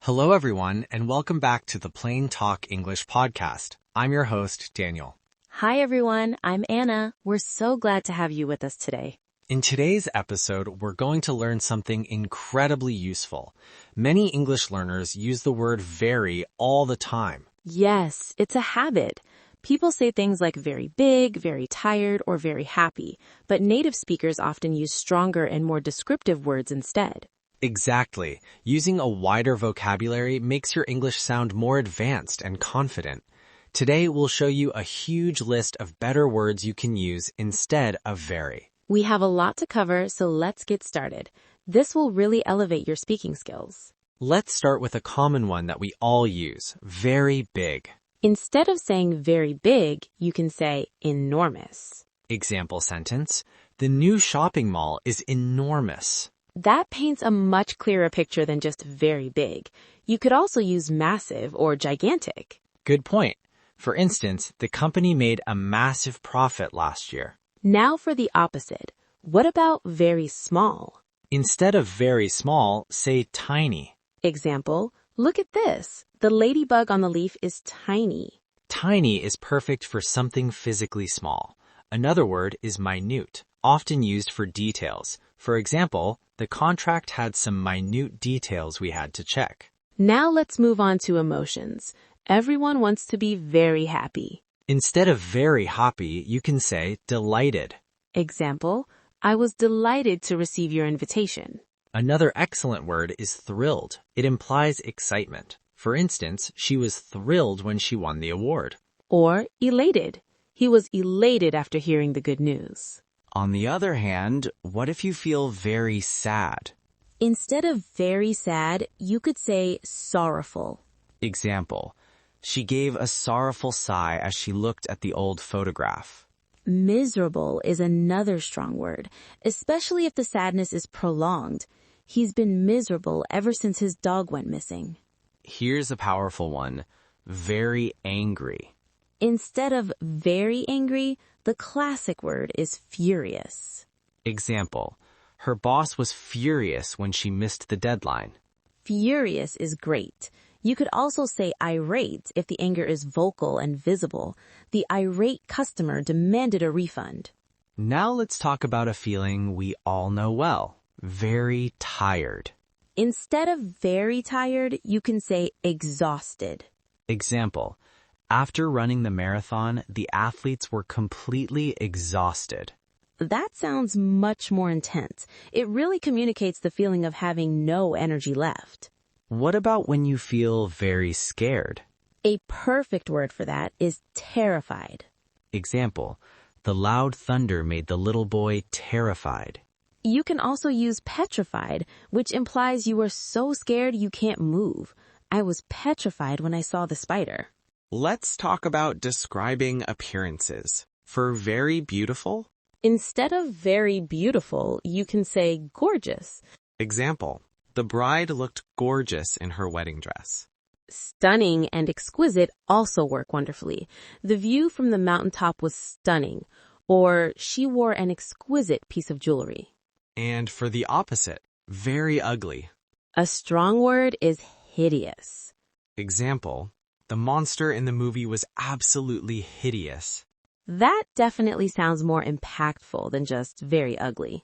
Hello, everyone, and welcome back to the PlainTalk English Podcast. I'm your host, Daniel. Hi, everyone. I'm Anna. We're so glad to have you with us today. In today's episode, we're going to learn something incredibly useful. Many English learners use the word very all the time. Yes, it's a habit. People say things like very big, very tired, or very happy, but native speakers often use stronger and more descriptive words instead. Exactly. Using a wider vocabulary makes your English sound more advanced and confident. Today, we'll show you a huge list of better words you can use instead of very. We have a lot to cover, so let's get started. This will really elevate your speaking skills. Let's start with a common one that we all use, very big. Instead of saying very big, you can say enormous. Example sentence, the new shopping mall is enormous. That paints a much clearer picture than just very big. You could also use massive or gigantic. Good point. For instance, the company made a massive profit last year. Now for the opposite. What about very small? Instead of very small, say tiny. Example, look at this. The ladybug on the leaf is tiny. Tiny is perfect for something physically small. Another word is minute, often used for details. For example, the contract had some minute details we had to check. Now let's move on to emotions. Everyone wants to be very happy. Instead of very happy, you can say delighted. Example, I was delighted to receive your invitation. Another excellent word is thrilled. It implies excitement. For instance, she was thrilled when she won the award. Or elated. He was elated after hearing the good news. On the other hand, what if you feel very sad? Instead of very sad, you could say sorrowful. Example, she gave a sorrowful sigh as she looked at the old photograph. Miserable is another strong word, especially if the sadness is prolonged. He's been miserable ever since his dog went missing. Here's a powerful one, very angry. Instead of very angry, the classic word is furious. Example, her boss was furious when she missed the deadline. Furious is great. You could also say irate if the anger is vocal and visible. The irate customer demanded a refund. Now let's talk about a feeling we all know well, very tired. Instead of very tired, you can say exhausted. Example, after running the marathon, the athletes were completely exhausted. That sounds much more intense. It really communicates the feeling of having no energy left. What about when you feel very scared? A perfect word for that is terrified. Example, the loud thunder made the little boy terrified. You can also use petrified, which implies you were so scared you can't move. I was petrified when I saw the spider. Let's talk about describing appearances. For very beautiful? Instead of very beautiful, you can say gorgeous. Example, the bride looked gorgeous in her wedding dress. Stunning and exquisite also work wonderfully. The view from the mountaintop was stunning, or she wore an exquisite piece of jewelry. And for the opposite, very ugly. A strong word is hideous. Example, the monster in the movie was absolutely hideous. That definitely sounds more impactful than just very ugly.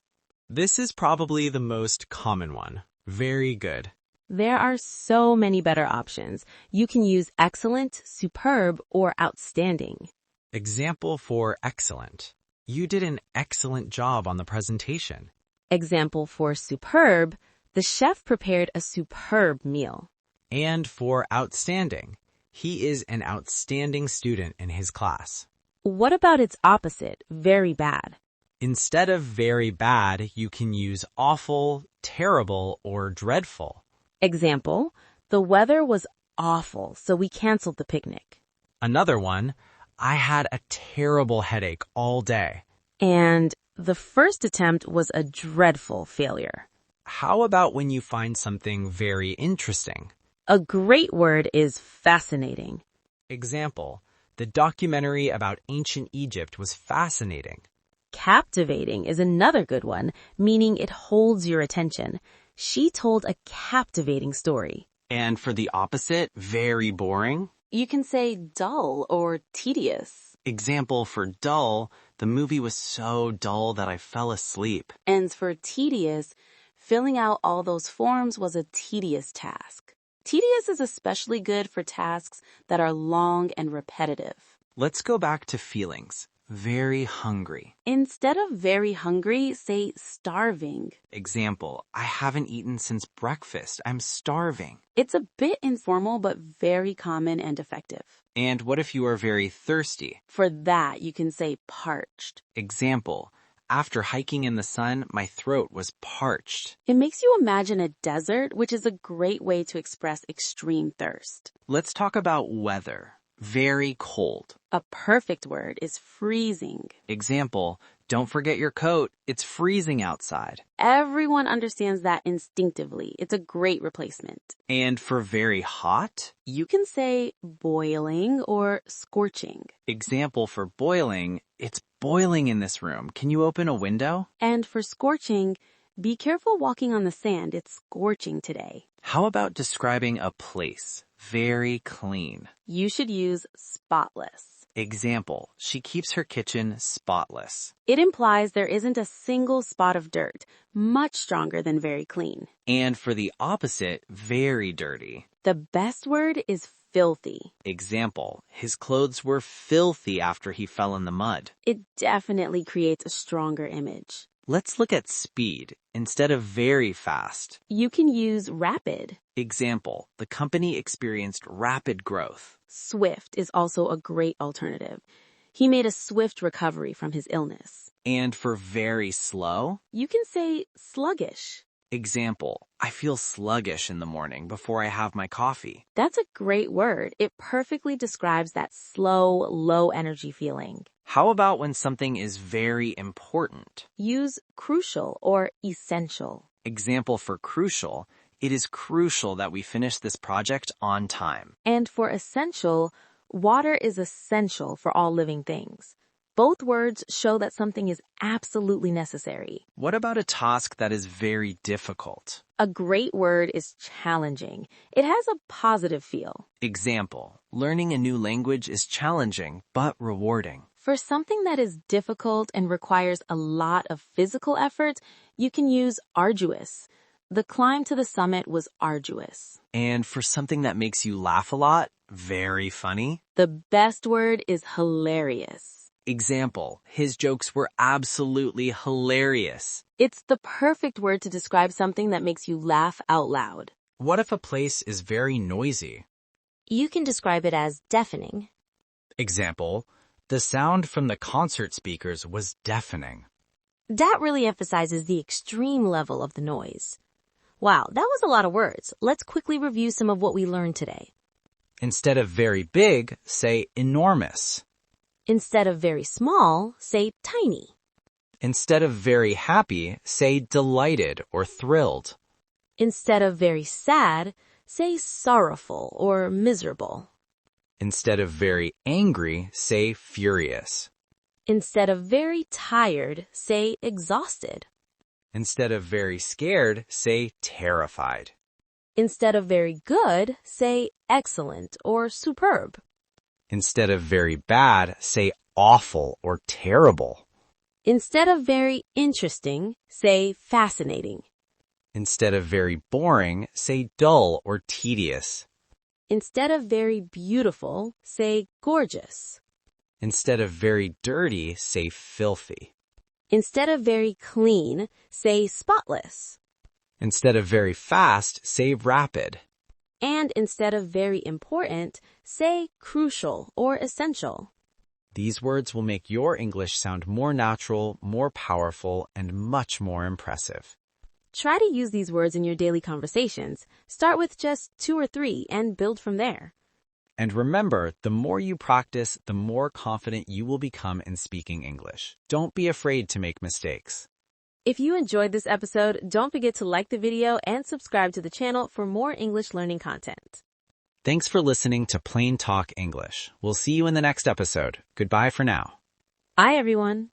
This is probably the most common one. Very good. There are so many better options. You can use excellent, superb, or outstanding. Example for excellent. You did an excellent job on the presentation. Example for superb, the chef prepared a superb meal. And for outstanding, he is an outstanding student in his class. What about its opposite, very bad? Instead of very bad, you can use awful, terrible, or dreadful. Example, the weather was awful, so we canceled the picnic. Another one, I had a terrible headache all day. And the first attempt was a dreadful failure. How about when you find something very interesting? A great word is fascinating. Example, the documentary about ancient Egypt was fascinating. Captivating is another good one, meaning it holds your attention. She told a captivating story. And for the opposite, very boring. You can say dull or tedious. Example for dull, the movie was so dull that I fell asleep. And for tedious, filling out all those forms was a tedious task. Tedious is especially good for tasks that are long and repetitive. Let's go back to feelings. Very hungry. Instead of very hungry, say starving. Example, I haven't eaten since breakfast. I'm starving. It's a bit informal, but very common and effective. And what if you are very thirsty? For that, you can say parched. Example, after hiking in the sun, my throat was parched. It makes you imagine a desert, which is a great way to express extreme thirst. Let's talk about weather. Very cold. A perfect word is freezing. Example, don't forget your coat. It's freezing outside. Everyone understands that instinctively. It's a great replacement. And for very hot? You can say boiling or scorching. Example for boiling, it's boiling in this room. Can you open a window? And for scorching, be careful walking on the sand. It's scorching today. How about describing a place? Very clean. You should use spotless. Example, she keeps her kitchen spotless. It implies there isn't a single spot of dirt, much stronger than very clean. And for the opposite, very dirty. The best word is filthy. Example, his clothes were filthy after he fell in the mud. It definitely creates a stronger image. Let's look at speed instead of very fast. You can use rapid. Example, the company experienced rapid growth. Swift is also a great alternative. He made a swift recovery from his illness. And for very slow? You can say sluggish. Example, I feel sluggish in the morning before I have my coffee. That's a great word. It perfectly describes that slow, low energy feeling. How about when something is very important? Use crucial or essential. Example for crucial, it is crucial that we finish this project on time. And for essential, water is essential for all living things. Both words show that something is absolutely necessary. What about a task that is very difficult? A great word is challenging. It has a positive feel. Example, learning a new language is challenging but rewarding. For something that is difficult and requires a lot of physical effort, you can use arduous. The climb to the summit was arduous. And for something that makes you laugh a lot, very funny. The best word is hilarious. Example, his jokes were absolutely hilarious. It's the perfect word to describe something that makes you laugh out loud. What if a place is very noisy? You can describe it as deafening. Example, the sound from the concert speakers was deafening. That really emphasizes the extreme level of the noise. Wow, that was a lot of words. Let's quickly review some of what we learned today. Instead of very big, say enormous. Instead of very small, say tiny. Instead of very happy, say delighted or thrilled. Instead of very sad, say sorrowful or miserable. Instead of very angry, say furious. Instead of very tired, say exhausted. Instead of very scared, say terrified. Instead of very good, say excellent or superb. Instead of very bad, say awful or terrible. Instead of very interesting, say fascinating. Instead of very boring, say dull or tedious. Instead of very beautiful, say gorgeous. Instead of very dirty, say filthy. Instead of very clean, say spotless. Instead of very fast, say rapid. And instead of very important, say crucial or essential. These words will make your English sound more natural, more powerful, and much more impressive. Try to use these words in your daily conversations. Start with just 2 or 3 and build from there. And remember, the more you practice, the more confident you will become in speaking English. Don't be afraid to make mistakes. If you enjoyed this episode, don't forget to like the video and subscribe to the channel for more English learning content. Thanks for listening to Plain Talk English. We'll see you in the next episode. Goodbye for now. Bye, everyone.